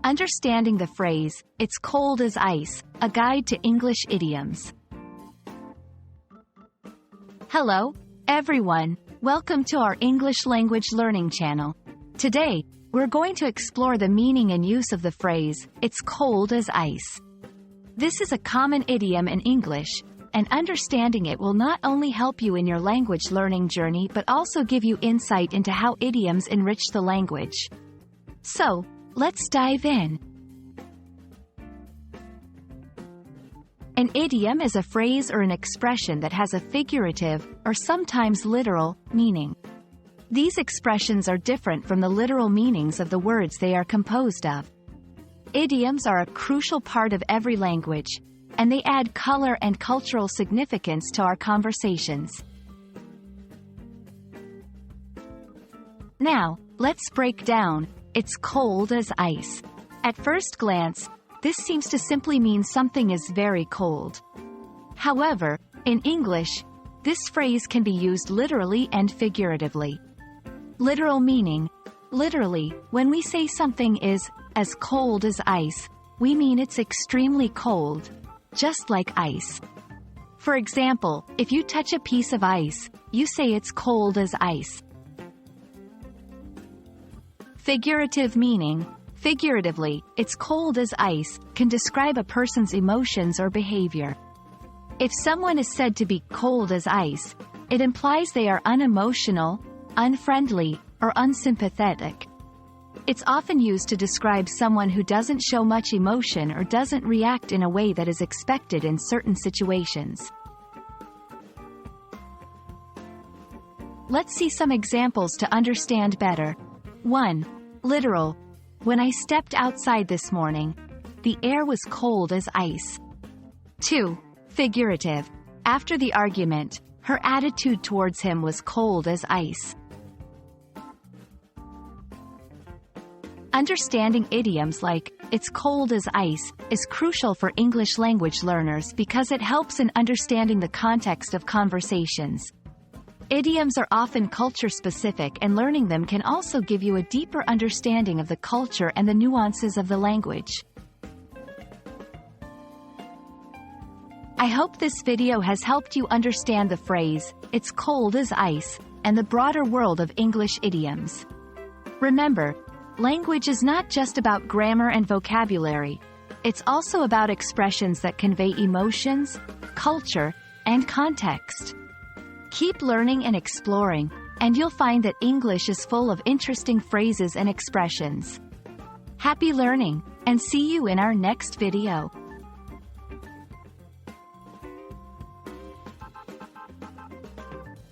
Understanding the phrase, "It's cold as ice," a guide to English idioms. Hello, everyone. Welcome to our English language learning channel. Today, we're going to explore the meaning and use of the phrase, "It's cold as ice." This is a common idiom in English, and understanding it will not only help you in your language learning journey but also give you insight into how idioms enrich the language. So, let's dive in. An idiom is a phrase or an expression that has a figurative, or sometimes literal, meaning. These expressions are different from the literal meanings of the words they are composed of. Idioms are a crucial part of every language, and they add color and cultural significance to our conversations. Now, let's break down, "It's cold as ice." At first glance, this seems to simply mean something is very cold. However, in English, this phrase can be used literally and figuratively. Literal meaning. Literally, when we say something is as cold as ice, we mean it's extremely cold, just like ice. For example, if you touch a piece of ice, you say it's cold as ice. Figurative meaning. Figuratively, "It's cold as ice" can describe a person's emotions or behavior. If someone is said to be cold as ice, it implies they are unemotional, unfriendly, or unsympathetic. It's often used to describe someone who doesn't show much emotion or doesn't react in a way that is expected in certain situations. Let's see some examples to understand better. 1. Literal. "When I stepped outside this morning, the air was cold as ice." 2. Figurative. "After the argument, her attitude towards him was cold as ice." Understanding idioms like, "It's cold as ice," is crucial for English language learners because it helps in understanding the context of conversations. Idioms are often culture-specific, and learning them can also give you a deeper understanding of the culture and the nuances of the language. I hope this video has helped you understand the phrase, "It's cold as ice," and the broader world of English idioms. Remember, language is not just about grammar and vocabulary. It's also about expressions that convey emotions, culture, and context. Keep learning and exploring, and you'll find that English is full of interesting phrases and expressions. Happy learning, and see you in our next video.